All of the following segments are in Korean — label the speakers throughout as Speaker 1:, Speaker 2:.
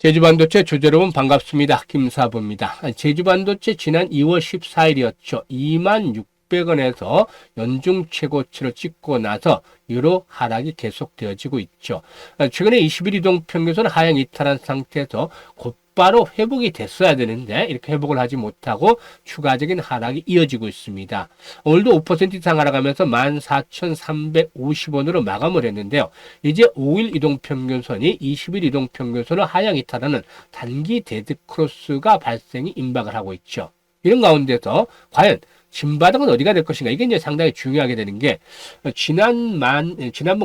Speaker 1: 제주반도체 주주 여러분 반갑습니다. 김사부입니다. 제주반도체 지난 2월 14일이었죠. 26,600원에서 연중 최고치를 찍고 나서 이후로 하락이 계속되어지고 있죠. 최근에 20일 이동평균선 하향 이탈한 상태에서 곧바로 회복이 됐어야 되는데 이렇게 회복을 하지 못하고 추가적인 하락이 이어지고 있습니다. 오늘도 5% 이상 하락하면서 14,350원으로 마감을 했는데요. 이제 5일 이동평균선이 20일 이동평균선을 하향 이탈하는 단기 데드크로스가 발생이 임박을 하고 있죠. 이런 가운데서 과연 진바닥은 어디가 될 것인가? 이게 이제 상당히 중요하게 되는 게, 지난번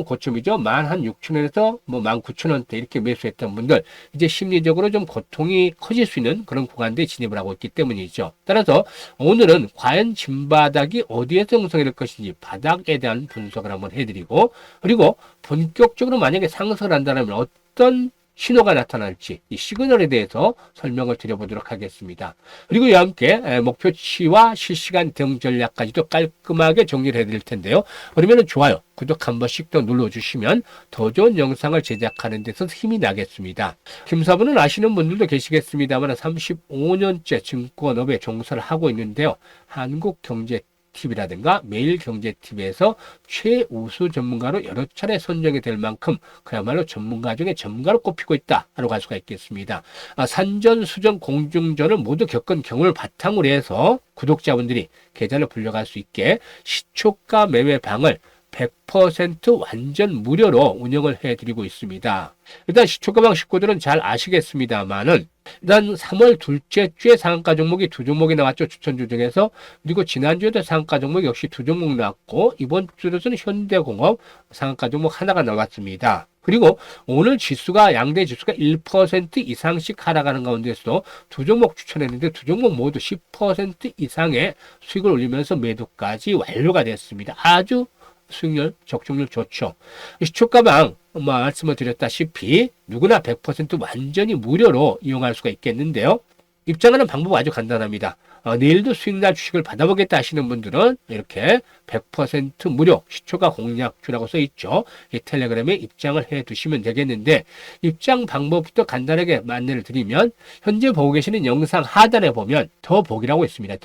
Speaker 1: 고점이죠. 16,000원에서 19,000원대 이렇게 매수했던 분들, 이제 심리적으로 좀 고통이 커질 수 있는 그런 구간대에 진입을 하고 있기 때문이죠. 따라서 오늘은 과연 진바닥이 어디에서 형성이 될 것인지 바닥에 대한 분석을 한번 해드리고, 그리고 본격적으로 만약에 상승을 한다면 어떤 신호가 나타날지 이 시그널에 대해서 설명을 드려보도록 하겠습니다. 그리고 이와 함께 목표치와 실시간 대응 전략까지도 깔끔하게 정리를 해드릴 텐데요. 그러면 좋아요, 구독 한 번씩 더 눌러주시면 더 좋은 영상을 제작하는 데서 힘이 나겠습니다. 김사부는 아시는 분들도 계시겠습니다만 35년째 증권업에 종사를 하고 있는데요. 한국경제 TV라든가 매일경제TV에서 최우수 전문가로 여러 차례 선정이 될 만큼 그야말로 전문가 중에 전문가로 꼽히고 있다라고 할 수가 있겠습니다. 산전수전 공중전을 모두 겪은 경험을 바탕으로 해서 구독자분들이 계좌를 불려갈 수 있게 시초가 매매방을 100% 완전 무료로 운영을 해드리고 있습니다. 일단 시초가방 식구들은 잘 아시겠습니다만은 일단 3월 둘째 주에 상한가 종목이 두 종목이 나왔죠. 추천주 중에서. 그리고 지난주에도 상한가 종목 역시 두 종목 나왔고 이번 주로서는 현대공업 상한가 종목 하나가 나왔습니다. 그리고 오늘 지수가 양대 지수가 1% 이상씩 하락하는 가운데서 두 종목 추천했는데 두 종목 모두 10% 이상의 수익을 올리면서 매도까지 완료가 됐습니다. 아주 수익률, 적중률 좋죠. 시초가방 말씀을 드렸다시피 누구나 100% 완전히 무료로 이용할 수가 있겠는데요. 입장하는 방법은 아주 간단합니다. 내일도 수익날 주식을 받아보겠다 하시는 분들은 이렇게 100% 무료 시초가 공략주라고 써있죠. 이 텔레그램에 입장을 해 두시면 되겠는데 입장 방법부터 간단하게 안내를 드리면 현재 보고 계시는 영상 하단에 보면 더보기라고 있습니다.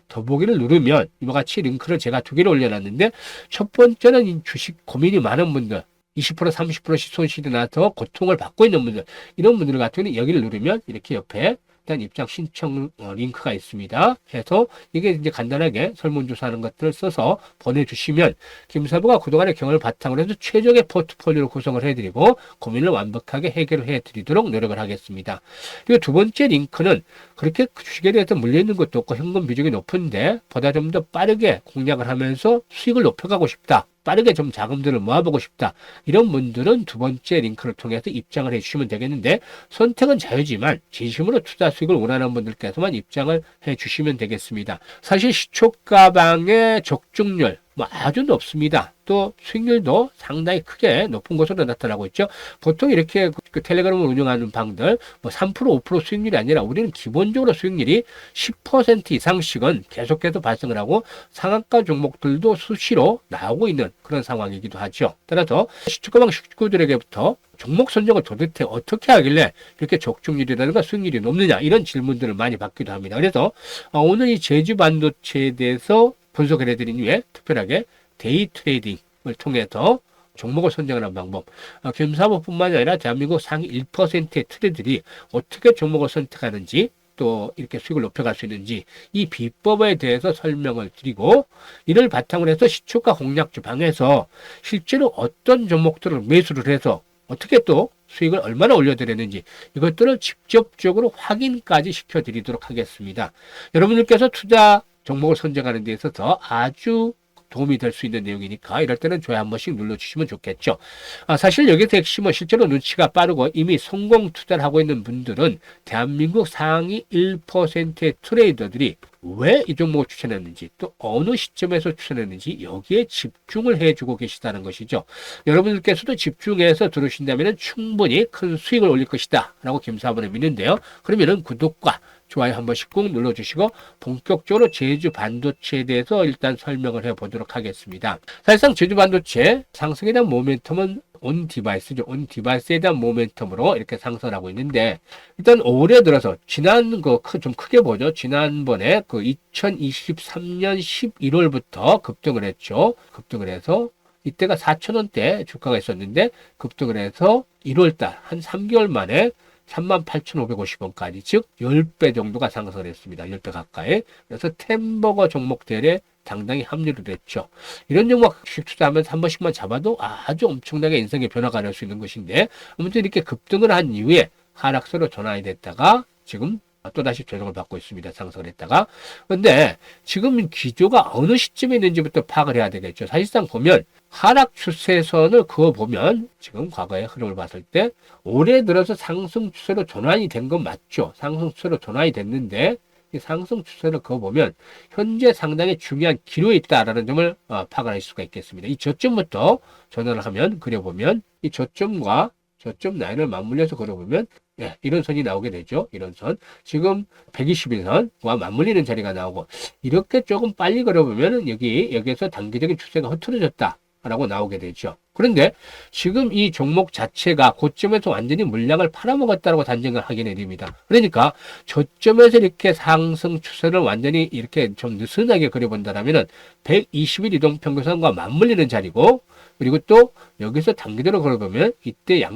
Speaker 1: 더보기를 누르면 이와 같이 링크를 제가 두 개를 올려놨는데 첫 번째는 이 주식 고민이 많은 분들 20% 30%씩 손실이 나서 고통을 받고 있는 분들 이런 분들 같은 경우는 여기를 누르면 이렇게 옆에 일단 입장 신청 링크가 있습니다. 해서 이게 이제 간단하게 설문조사하는 것들을 써서 보내주시면 김사부가 그동안의 경험을 바탕으로 해서 최적의 포트폴리오를 구성을 해드리고 고민을 완벽하게 해결을 해드리도록 노력을 하겠습니다. 그리고 두 번째 링크는 그렇게 주식에 대해서 물려있는 것도 없고 현금 비중이 높은데 보다 좀 더 빠르게 공략을 하면서 수익을 높여가고 싶다. 빠르게 좀 자금들을 모아보고 싶다. 이런 분들은 두 번째 링크를 통해서 입장을 해주시면 되겠는데 선택은 자유지만 진심으로 투자 수익을 원하는 분들께서만 입장을 해주시면 되겠습니다. 사실 시초가방의 적중률 아주 높습니다. 또 수익률도 상당히 크게 높은 것으로 나타나고 있죠. 보통 이렇게 그 텔레그램을 운영하는 방들 3% 5% 수익률이 아니라 우리는 기본적으로 수익률이 10% 이상씩은 계속해서 발생을 하고 상한가 종목들도 수시로 나오고 있는 그런 상황이기도 하죠. 따라서 시초가방 식구들에게부터 종목 선정을 도대체 어떻게 하길래 이렇게 적중률이라든가 수익률이 높느냐 이런 질문들을 많이 받기도 합니다. 그래서 오늘 이 제주반도체에 대해서 분석을 해드린 후에 특별하게 데이 트레이딩을 통해서 종목을 선정하는 방법, 김사부뿐만 아니라 대한민국 상위 1%의 트레이더들이 어떻게 종목을 선택하는지 또 이렇게 수익을 높여갈 수 있는지 이 비법에 대해서 설명을 드리고 이를 바탕으로 해서 시초가 공략주 방에서 실제로 어떤 종목들을 매수를 해서 어떻게 또 수익을 얼마나 올려드렸는지 이것들을 직접적으로 확인까지 시켜드리도록 하겠습니다. 여러분들께서 투자 종목을 선정하는 데 있어서 아주 도움이 될 수 있는 내용이니까 이럴 때는 좋아요 한 번씩 눌러주시면 좋겠죠. 사실 여기서 핵심은 실제로 눈치가 빠르고 이미 성공 투자를 하고 있는 분들은 대한민국 상위 1%의 트레이더들이 왜 이 종목을 추천했는지 또 어느 시점에서 추천했는지 여기에 집중을 해주고 계시다는 것이죠. 여러분들께서도 집중해서 들으신다면 충분히 큰 수익을 올릴 것이다 라고 김사부는 믿는데요. 그러면은 구독과 좋아요 한 번씩 꾹 눌러주시고 본격적으로 제주 반도체에 대해서 일단 설명을 해보도록 하겠습니다. 사실상 제주 반도체 상승에 대한 모멘텀은 온 디바이스죠. 온 디바이스에 대한 모멘텀으로 이렇게 상승하고 있는데, 일단 올해 들어서 지난 거 좀 크게 보죠. 지난번에 그 2023년 11월부터 급등을 했죠. 급등을 해서 이때가 4,000원대 주가가 있었는데 급등을 해서 1월달 한 3개월 만에 38,550원까지, 즉 10배 정도가 상승을 했습니다. 10배 가까이. 그래서 템버거 종목들에 당당히 합류를 했죠. 이런 종목 투자하면서 한 번씩만 잡아도 아주 엄청나게 인생의 변화가 될 수 있는 것인데, 아무튼 이렇게 급등을 한 이후에 하락세로 전환이 됐다가 지금 또다시 조정을 받고 있습니다. 상승을 했다가. 근데 지금 기조가 어느 시점에 있는지부터 파악을 해야 되겠죠. 사실상 보면 하락 추세선을 그어보면 지금 과거의 흐름을 봤을 때 올해 들어서 상승 추세로 전환이 된 건 맞죠. 상승 추세로 전환이 됐는데 이 상승 추세를 그어보면 현재 상당히 중요한 기로에 있다라는 점을 파악을 할 수가 있겠습니다. 이 저점부터 전환을 하면 그려보면 이 저점과 저점 라인을 맞물려서 그려보면 이런 선이 나오게 되죠. 이런 선. 지금 121선과 맞물리는 자리가 나오고, 이렇게 조금 빨리 그려보면 여기에서 단기적인 추세가 흐트러졌다 라고 나오게 되죠. 그런데 지금 이 종목 자체가 고점에서 완전히 물량을 팔아먹었다라고 단정을 하게 됩니다. 그러니까 저점에서 이렇게 상승 추세를 완전히 이렇게 좀 느슨하게 그려본다면 120일 이동평균선과 맞물리는 자리고, 그리고 또 여기서 단기적으로 걸어보면 이때 이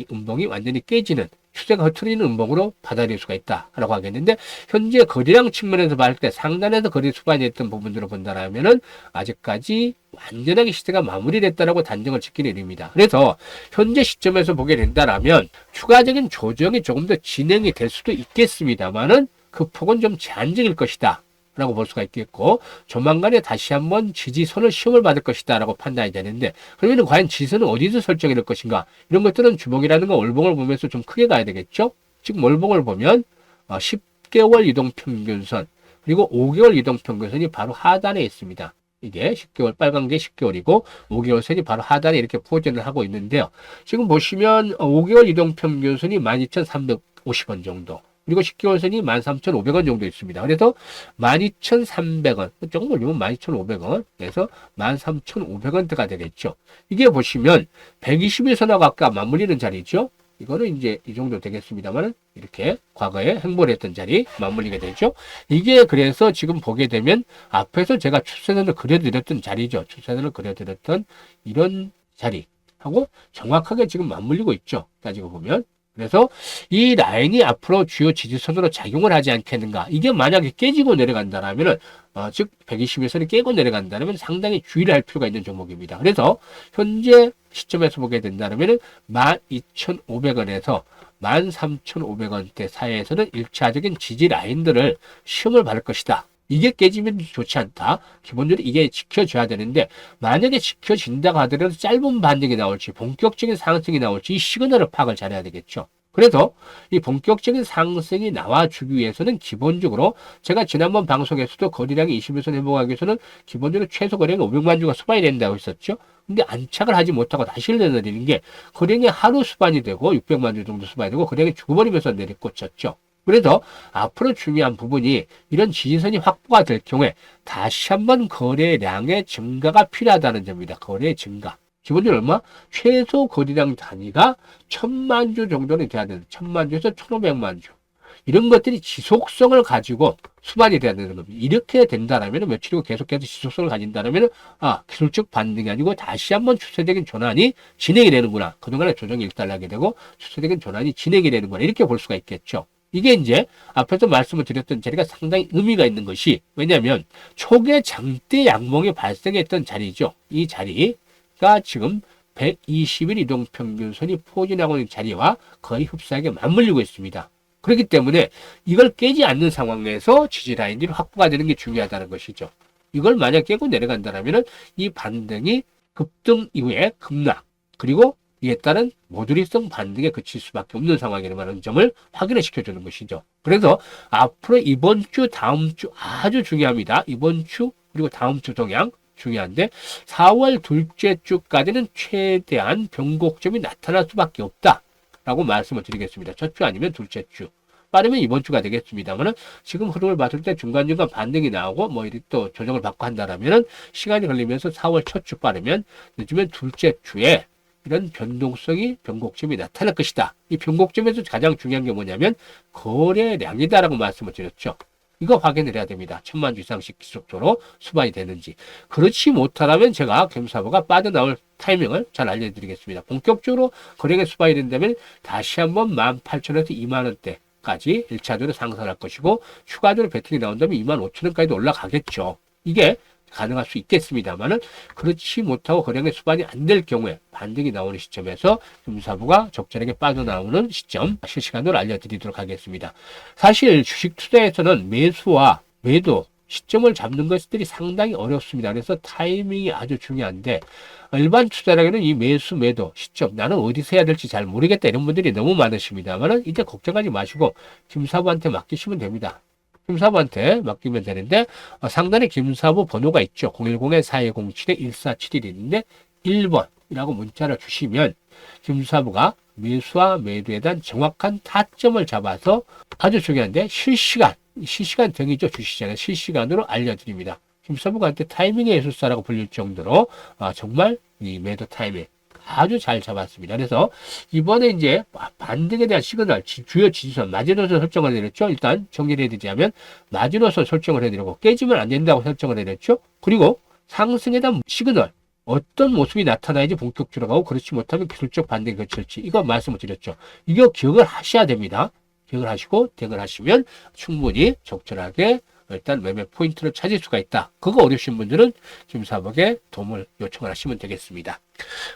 Speaker 1: 음봉이 완전히 깨지는, 추세가 흐트러지는 음봉으로 받아들일 수가 있다라고 하겠는데, 현재 거래량 측면에서 봤을 때 상단에서 거래 수반이 했던 부분들을 본다라면은 아직까지 완전하게 시세가 마무리됐다라고 단정을 짓기는 어렵니다. 그래서 현재 시점에서 보게 된다라면 추가적인 조정이 조금 더 진행이 될 수도 있겠습니다만은 그 폭은 좀 제한적일 것이다 라고 볼 수가 있겠고, 조만간에 다시 한번 지지선을 시험을 받을 것이다 라고 판단이 되는데, 그러면 과연 지지선은 어디서 설정이 될 것인가, 이런 것들은 주봉이라든가 월봉을 보면서 좀 크게 가야 되겠죠. 지금 월봉을 보면 10개월 이동평균선 그리고 5개월 이동평균선이 바로 하단에 있습니다. 이게 10개월, 빨간 게 10개월이고 5개월 선이 바로 하단에 이렇게 포진을 하고 있는데요. 지금 보시면 5개월 이동평균선이 12,350원 정도, 그리고 10개월 선이 13,500원 정도 있습니다. 그래서 12,300원, 조금 올리면 12,500원, 그래서 13,500원대가 되겠죠. 이게 보시면 121선하고 아까 맞물리는 자리죠. 이거는 이제 이 정도 되겠습니다만, 이렇게 과거에 행보를 했던 자리 맞물리게 되죠. 이게 그래서 지금 보게 되면 앞에서 제가 추세선을 그려드렸던 자리죠. 추세선을 그려드렸던 이런 자리하고 정확하게 지금 맞물리고 있죠. 따지고 보면. 그래서 이 라인이 앞으로 주요 지지선으로 작용을 하지 않겠는가. 이게 만약에 깨지고 내려간다면, 즉 121선이 깨고 내려간다면 상당히 주의를 할 필요가 있는 종목입니다. 그래서 현재 시점에서 보게 된다면 12,500원에서 13,500원대 사이에서는 1차적인 지지 라인들을 시험을 받을 것이다. 이게 깨지면 좋지 않다. 기본적으로 이게 지켜져야 되는데, 만약에 지켜진다고 하더라도 짧은 반등이 나올지 본격적인 상승이 나올지 이 시그널을 파악을 잘해야 되겠죠. 그래서 이 본격적인 상승이 나와주기 위해서는 기본적으로 제가 지난번 방송에서도 거래량이 21선 회복하기 위해서는 기본적으로 최소 거래량이 500만 주가 수반이 된다고 했었죠. 근데 안착을 하지 못하고 다시 내려드리는 게 거래량이 하루 수반이 되고 600만 주 정도 수반이 되고 거래량이 죽어버리면서 내리꽂혔죠. 그래서 앞으로 중요한 부분이 이런 지지선이 확보가 될 경우에 다시 한번 거래량의 증가가 필요하다는 점입니다. 거래의 증가. 기본적으로 얼마? 최소 거래량 단위가 1,000만 주 정도는 돼야 되는, 1,000만 주에서 1,500만 주. 이런 것들이 지속성을 가지고 수반이 돼야 되는 겁니다. 이렇게 된다면, 며칠이고 계속해서 지속성을 가진다면, 기술적 반등이 아니고 다시 한번 추세적인 전환이 진행이 되는구나. 그동안의 조정이 일단하게 되고 추세적인 전환이 진행이 되는구나. 이렇게 볼 수가 있겠죠. 이게 이제 앞에서 말씀을 드렸던 자리가 상당히 의미가 있는 것이, 왜냐하면 초계 장대 양봉이 발생했던 자리죠. 이 자리가 지금 120일 이동평균선이 포진하고 있는 자리와 거의 흡사하게 맞물리고 있습니다. 그렇기 때문에 이걸 깨지 않는 상황에서 지지라인들이 확보가 되는 게 중요하다는 것이죠. 이걸 만약 깨고 내려간다면 이 반등이 급등 이후에 급락, 그리고 이에 따른 모듈리성 반등에 그칠 수밖에 없는 상황이라는 점을 확인을 시켜주는 것이죠. 그래서 앞으로 이번 주, 다음 주 아주 중요합니다. 이번 주 그리고 다음 주 동향 중요한데, 4월 둘째 주까지는 최대한 변곡점이 나타날 수밖에 없다라고 말씀을 드리겠습니다. 첫 주 아니면 둘째 주. 빠르면 이번 주가 되겠습니다만은, 지금 흐름을 봤을 때 중간중간 반등이 나오고 뭐 이렇게 또 조정을 받고 한다라면은 시간이 걸리면서 4월 첫 주 빠르면, 늦으면 둘째 주에 이런 변동성이 변곡점이 나타날 것이다. 이 변곡점에서 가장 중요한 게 뭐냐면 거래량이다라고 말씀을 드렸죠. 이거 확인을 해야 됩니다. 1000만 주 이상씩 지속적으로 수반이 되는지. 그렇지 못하다면 제가 금사부가 빠져나올 타이밍을 잘 알려드리겠습니다. 본격적으로 거래가 수반이 된다면 다시 한번 18,000원에서 2만원대까지 1차적으로 상승할 것이고 추가적으로 배팅이 나온다면 25,000원까지도 올라가겠죠. 이게 가능할 수 있겠습니다만은 그렇지 못하고 거래량의 수반이 안 될 경우에 반등이 나오는 시점에서 금사부가 적절하게 빠져나오는 시점 실시간으로 알려드리도록 하겠습니다. 사실 주식 투자에서는 매수와 매도 시점을 잡는 것들이 상당히 어렵습니다. 그래서 타이밍이 아주 중요한데 일반 투자자에게는 이 매수 매도 시점 나는 어디서 해야 될지 잘 모르겠다 이런 분들이 너무 많으십니다만은 이제 걱정하지 마시고 김사부한테 맡기시면 됩니다. 김사부한테 맡기면 되는데 상단에 김사부 번호가 있죠. 010-4207-1471이 있는데 1번이라고 문자를 주시면 김사부가 매수와 매도에 대한 정확한 타점을 잡아서 아주 중요한데 실시간 등이죠. 주시장에 실시간으로 알려드립니다. 김사부가 한테 타이밍의 예술사라고 불릴 정도로 정말 이 매도 타이밍 아주 잘 잡았습니다. 그래서 이번에 이제 반등에 대한 시그널, 주요 지지선, 마지노선 설정을 해드렸죠. 일단 정리를 해드리자면 마지노선 설정을 해드리고 깨지면 안 된다고 설정을 해드렸죠. 그리고 상승에 대한 시그널, 어떤 모습이 나타나야지 본격적으로 가고 그렇지 못하면 기술적 반등이 거칠지 이거 말씀을 드렸죠. 이거 기억을 하셔야 됩니다. 기억을 하시고 대응을 하시면 충분히 적절하게 일단 매매 포인트를 찾을 수가 있다. 그거 어려우신 분들은 김사부에게 도움을 요청을 하시면 되겠습니다.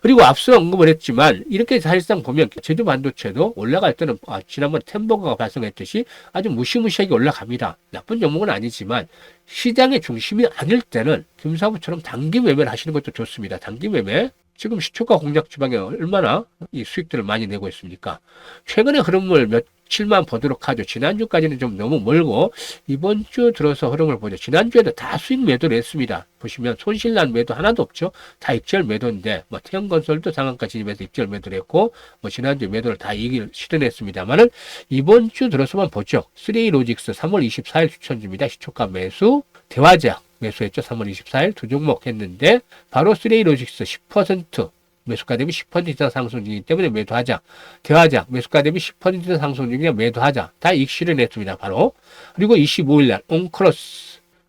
Speaker 1: 그리고 앞서 언급을 했지만 이렇게 사실상 보면 제주 반도체도 올라갈 때는 지난번 템버거가 발생했듯이 아주 무시무시하게 올라갑니다. 나쁜 종목은 아니지만 시장의 중심이 아닐 때는 김사부처럼 단기 매매를 하시는 것도 좋습니다. 단기 매매. 지금 시초가 공략 지방에 얼마나 이 수익들을 많이 내고 있습니까? 최근의 흐름을 며칠만 보도록 하죠. 지난주까지는 좀 너무 멀고 이번 주 들어서 흐름을 보죠. 지난주에도 다 수익 매도를 했습니다. 보시면 손실난 매도 하나도 없죠. 다 익절 매도인데 태형건설도 상한가 진입해서 익절 매도를 했고 지난주 매도를 다 이익을 실현했습니다만은 이번 주 들어서만 보죠. 3A로직스 3월 24일 추천주입니다. 시초가 매수 대화제약 매수했죠. 3월 24일 두 종목 했는데 바로 3A로직스 10% 매수가 대비 10% 이상 상승 중이기 때문에 매도하자. 대화제약 매수가 대비 10% 이상 상승 중이냐 매도하자. 다 이익 실현했습니다. 바로. 그리고 25일 날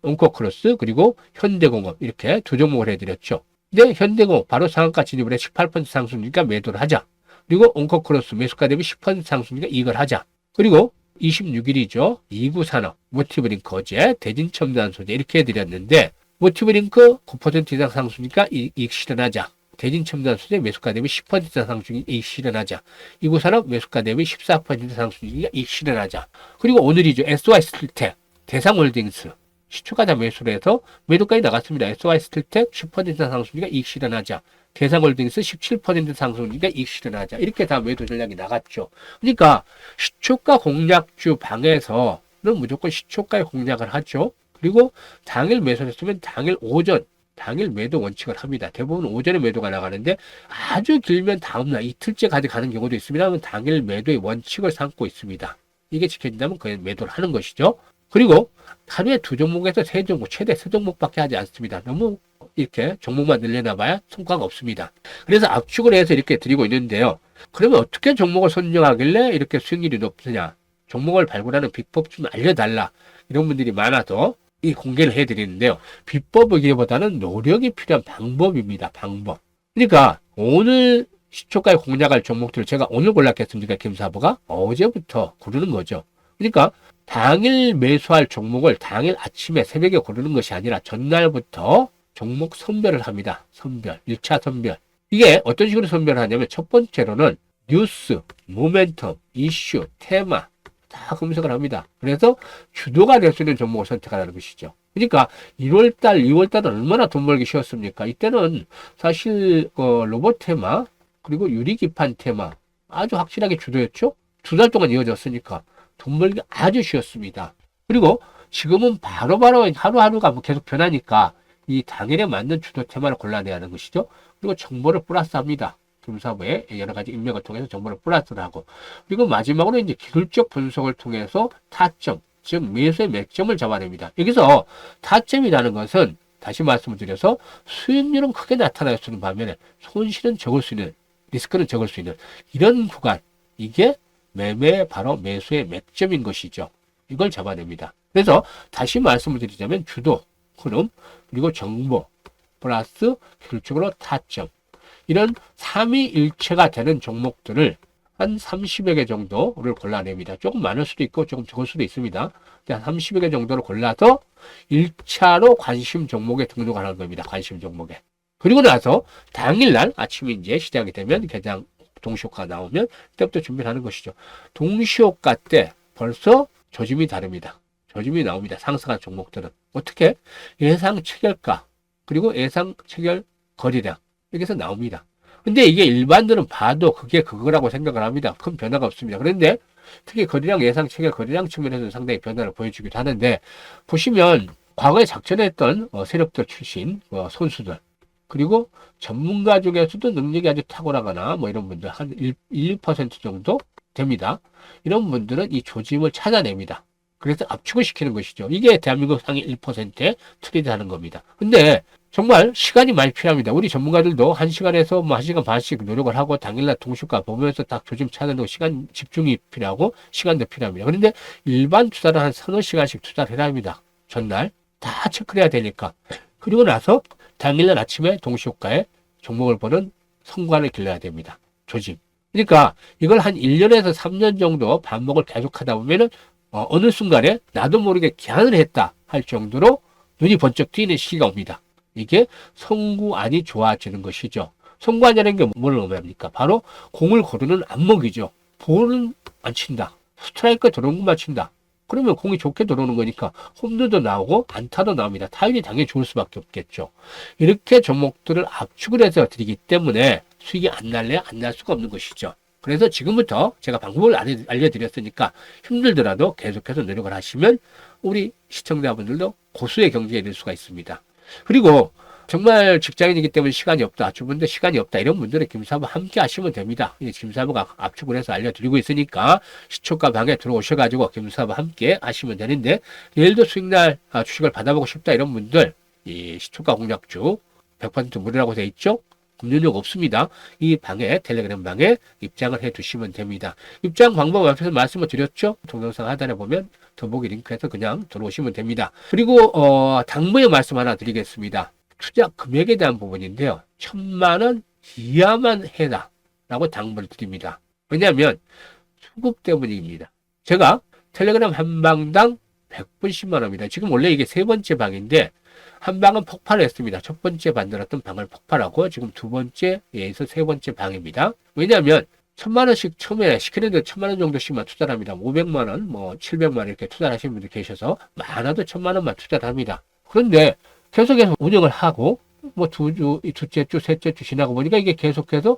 Speaker 1: 온코크로스 그리고 현대공업 이렇게 두 종목을 해드렸죠. 근데 현대공업 바로 상한가 진입을 해 18% 상승 중이니까 매도를 하자. 그리고 온코크로스 매수가 대비 10% 상승 중이니까 이익을 하자. 그리고 26일이죠. 2구산업, 모티브링크 어제, 대진첨단소재 이렇게 해드렸는데 모티브링크 9% 이상 상승이니까 이익 실현하자. 대진첨단소재 매수가 대비 10% 이상 상승이니까 이익 실현하자. 2구산업 매수가 대비 14% 상승이니까 이익 실현하자. 그리고 오늘이죠. SY스틸텍, 대상홀딩스 시초가 다 매수를 해서 매도까지 나갔습니다. SY스틸텍 10% 이상 상승이니까 이익 실현하자. 대상홀딩스 17% 상승이니까 이익 실현하자. 이렇게 다 매도 전략이 나갔죠. 그러니까 시초가 공략주 방에서는 무조건 시초가의 공략을 하죠. 그리고 당일 매수했으면 당일 오전, 당일 매도 원칙을 합니다. 대부분 오전에 매도가 나가는데 아주 길면 다음날 이틀째까지 가는 경우도 있습니다. 당일 매도의 원칙을 삼고 있습니다. 이게 지켜진다면 그 매도를 하는 것이죠. 그리고 하루에 두 종목에서 세 종목, 최대 세 종목밖에 하지 않습니다. 너무 이렇게 종목만 늘려놔봐야 성과가 없습니다. 그래서 압축을 해서 이렇게 드리고 있는데요. 그러면 어떻게 종목을 선정하길래 이렇게 수익률이 높으냐? 종목을 발굴하는 비법 좀 알려달라. 이런 분들이 많아서 이 공개를 해드리는데요. 비법이기보다는 노력이 필요한 방법입니다. 방법. 그러니까 오늘 시초가에 공략할 종목들을 제가 오늘 골랐겠습니까? 김사부가 어제부터 고르는 거죠. 그러니까 당일 매수할 종목을 당일 아침에 새벽에 고르는 것이 아니라 전날부터 종목 선별을 합니다. 선별, 1차 선별. 이게 어떤 식으로 선별을 하냐면 첫 번째로는 뉴스, 모멘텀, 이슈, 테마 다 검색을 합니다. 그래서 주도가 될 수 있는 종목을 선택하라는 것이죠. 그러니까 1월달, 2월달은 얼마나 돈 벌기 쉬웠습니까? 이때는 사실 로봇 테마 그리고 유리기판 테마 아주 확실하게 주도였죠. 2달 동안 이어졌으니까 돈 벌기 아주 쉬웠습니다. 그리고 지금은 바로바로 하루하루가 계속 변하니까 이 당일에 맞는 주도 테마를 골라내야 하는 것이죠. 그리고 정보를 플러스합니다. 김사부의 여러 가지 인맥을 통해서 정보를 플러스를 하고 그리고 마지막으로 이제 기술적 분석을 통해서 타점, 즉 매수의 맥점을 잡아냅니다. 여기서 타점이라는 것은 다시 말씀을 드려서 수익률은 크게 나타날 수 있는 반면에 손실은 적을 수 있는 리스크는 적을 수 있는 이런 구간, 이게 매매 바로 매수의 맥점인 것이죠. 이걸 잡아냅니다. 그래서 다시 말씀을 드리자면 주도, 흐름, 그리고 정보, 플러스 결정으로 타점, 이런 삼위일체가 되는 종목들을 한 30여 개 정도를 골라냅니다. 조금 많을 수도 있고 조금 적을 수도 있습니다. 한 30여 개 정도를 골라서 1차로 관심 종목에 등록하는 겁니다. 관심 종목에. 그리고 나서 당일날 아침에 이제 시작이 되면 개장 동시효과 나오면 그때부터 준비를 하는 것이죠. 동시효과 때 벌써 조짐이 다릅니다. 조짐이 나옵니다. 상승한 종목들은. 어떻게? 예상 체결가, 그리고 예상 체결 거래량, 여기서 나옵니다. 근데 이게 일반들은 봐도 그게 그거라고 생각을 합니다. 큰 변화가 없습니다. 그런데 특히 거래량, 예상 체결 거래량 측면에서 상당히 변화를 보여주기도 하는데, 보시면 과거에 작전했던 세력들 출신 선수들, 그리고 전문가 중에서도 능력이 아주 탁월하거나 뭐 이런 분들 한 1% 정도 됩니다. 이런 분들은 이 조짐을 찾아냅니다. 그래서 압축을 시키는 것이죠. 이게 대한민국 상위 1%에 트레이드하는 겁니다. 근데 정말 시간이 많이 필요합니다. 우리 전문가들도 1시간에서 뭐 1시간 반씩 노력을 하고 당일날 동시가 보면서 딱 조짐 찾는 시간 집중이 필요하고 시간도 필요합니다. 그런데 일반 투자를 한 서너 시간씩 투자를 해야 합니다. 전날 다 체크를 해야 되니까. 그리고 나서 당일날 아침에 동시효과에 종목을 보는 성과를 길러야 됩니다. 조짐. 그러니까 이걸 한 1년에서 3년 정도 반복을 계속하다 보면은 어느 순간에 나도 모르게 기한을 했다 할 정도로 눈이 번쩍 트이는 시기가 옵니다. 이게 송구안이 좋아지는 것이죠. 송구안이라는 게 뭘 의미합니까? 바로 공을 고르는 안목이죠. 볼은 안 친다. 스트라이크가 들어온 것만 친다. 그러면 공이 좋게 들어오는 거니까 홈런도 나오고 안타도 나옵니다. 타율이 당연히 좋을 수밖에 없겠죠. 이렇게 종목들을 압축을 해서 드리기 때문에 수익이 안 날래야 안 날 수가 없는 것이죠. 그래서 지금부터 제가 방법을 알려드렸으니까 힘들더라도 계속해서 노력을 하시면 우리 시청자분들도 고수의 경지에 이를 수가 있습니다. 그리고 정말 직장인이기 때문에 시간이 없다, 주부인데 시간이 없다, 이런 분들은 김사부 함께 하시면 됩니다. 김사부가 압축을 해서 알려드리고 있으니까 시초가 방에 들어오셔가지고 김사부 함께 하시면 되는데, 내일도 수익날 주식을 받아보고 싶다 이런 분들, 이 시초가 공략주 100% 무료라고 되어 있죠? 금융력 없습니다. 이 방에, 텔레그램 방에 입장을 해 두시면 됩니다. 입장 방법 앞에서 말씀을 드렸죠? 동영상 하단에 보면 더보기 링크에서 그냥 들어오시면 됩니다. 그리고 당부의 말씀 하나 드리겠습니다. 투자 금액에 대한 부분인데요. 1,000만 원 이하만 해라 라고 당부를 드립니다. 왜냐하면 수급 때문입니다. 제가 텔레그램 한 방당 100분씩만 원입니다. 지금 원래 이게 세 번째 방인데 한 방은 폭발했습니다. 첫 번째 만들었던 방을 폭발하고 지금 두 번째에서 세 번째 방입니다. 왜냐하면 1,000만 원씩 처음에 시키는데 1,000만 원 정도씩만 투자를 합니다. 500만 원, 뭐 700만 원 이렇게 투자를 하시는 분들 계셔서 많아도 1,000만 원만 투자를 합니다. 그런데 계속해서 운영을 하고 뭐 둘째 주, 셋째 주 지나고 보니까 이게 계속해서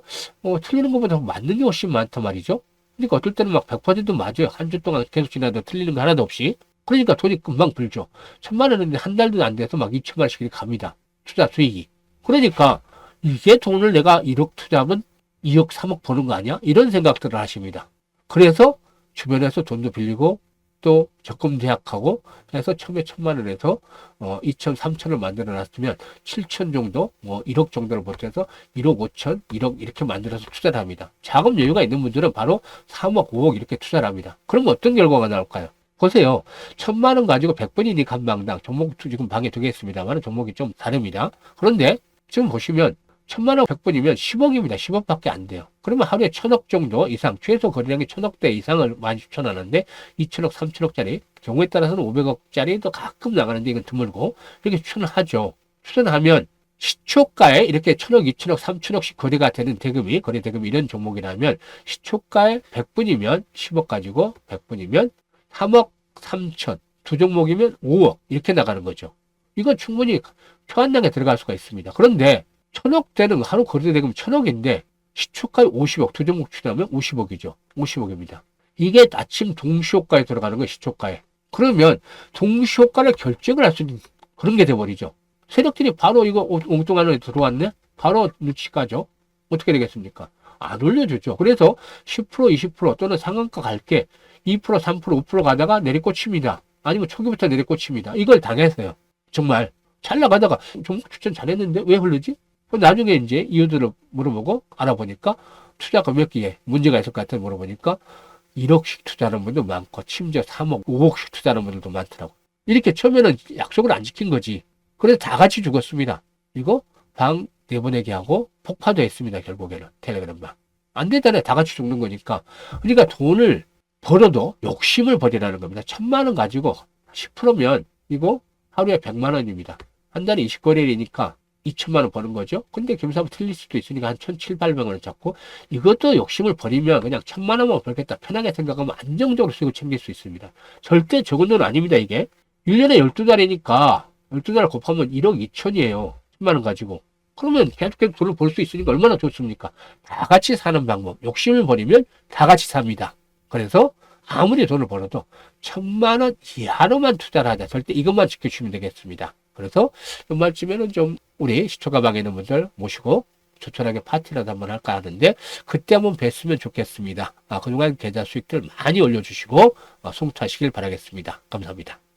Speaker 1: 틀리는 것보다 맞는 게 훨씬 많단 말이죠. 그러니까 어떨 때는 막 100% 맞아요. 한 주 동안 계속 지나도 틀리는 거 하나도 없이. 그러니까 돈이 금방 불죠. 1,000만 원인데 한 달도 안 돼서 막 2천만 원씩 이렇게 갑니다. 투자 수익이. 그러니까 이게 돈을 내가 1억 투자하면 2억, 3억 버는 거 아니야? 이런 생각들을 하십니다. 그래서 주변에서 돈도 빌리고 또 적금 대학하고 해서 처음에 1,000만 원에서 2천, 3천을 만들어 놨으면 7천 정도, 뭐 1억 정도를 보태서 1억 5천, 1억 이렇게 만들어서 투자를 합니다. 자금 여유가 있는 분들은 바로 3억, 5억 이렇게 투자를 합니다. 그럼 어떤 결과가 나올까요? 보세요. 1,000만 원 가지고 100번이니까 한 방당. 종목 지금 방에 두 개 있습니다만 종목이 좀 다릅니다. 그런데 지금 보시면 1,000만 원 100번이면 10억입니다. 10억밖에 안 돼요. 그러면 하루에 1,000억 정도 이상, 최소 거래량이 1,000억대 이상을 많이 추천하는데 2,000억, 3,000억짜리, 경우에 따라서는 500억짜리도 가끔 나가는데 이건 드물고 이렇게 추천을 하죠. 추천하면 시초가에 이렇게 1,000억, 2,000억, 3,000억씩 거래가 되는 대금이, 거래 대금이 이런 종목이라면 시초가에 100분이면 10억 가지고 100분이면 3억 3천, 두 종목이면 5억 이렇게 나가는 거죠. 이건 충분히 초한량에 들어갈 수가 있습니다. 그런데 1,000억대는 하루 거래 대금 1,000억인데 시초가에 50억, 두 종목 추가하면 50억이죠. 50억입니다. 이게 아침 동시효과에 들어가는 거예요. 시초가에. 그러면 동시효과를 결정을 할 수 있는 그런 게 돼버리죠. 세력들이 바로 이거 엉뚱한 애 들어왔네? 바로 눈치까죠. 어떻게 되겠습니까? 안 올려주죠. 그래서 10%, 20% 또는 상한가 갈게 2%, 3%, 5% 가다가 내리꽂힙니다. 아니면 초기부터 내리꽂힙니다. 이걸 당했어요. 정말 잘 나가다가 종목 추천 잘했는데 왜 흐르지? 나중에 이제 이유들을 물어보고 알아보니까 투자 금액기에 문제가 있을 것 같아 물어보니까 1억씩 투자하는 분도 많고 심지어 3억, 5억씩 투자하는 분들도 많더라고. 이렇게 처음에는 약속을 안 지킨 거지. 그래서 다 같이 죽었습니다. 이거 방 내보내게 하고 폭파도 했습니다. 결국에는 텔레그램 방. 안 되잖아요. 다 같이 죽는 거니까. 그러니까 돈을 벌어도 욕심을 버리라는 겁니다. 1,000만 원 가지고 10%면 이거 하루에 100만 원입니다. 한 달에 20거래일이니까 2천만 원 버는 거죠. 근데 겸사겸사 틀릴 수도 있으니까 한 1,700~800원을 잡고 이것도 욕심을 버리면 그냥 1,000만 원만 벌겠다 편하게 생각하면 안정적으로 쓰고 챙길 수 있습니다. 절대 적은 돈 아닙니다. 이게 1년에 12달이니까 12달 곱하면 1억 2천이에요. 10만 원 가지고. 그러면 계속 돈을 벌 수 있으니까 얼마나 좋습니까? 다 같이 사는 방법. 욕심을 버리면 다 같이 삽니다. 그래서 아무리 돈을 벌어도 1,000만 원 이하로만 투자를 하자. 절대 이것만 지켜주시면 되겠습니다. 그래서 연말쯤에는 좀 우리 시초가 방에 있는 분들 모시고 조촐하게 파티라도 한번 할까 하는데 그때 한번 뵀으면 좋겠습니다. 그동안 계좌 수익들 많이 올려주시고 송투하시길 바라겠습니다. 감사합니다.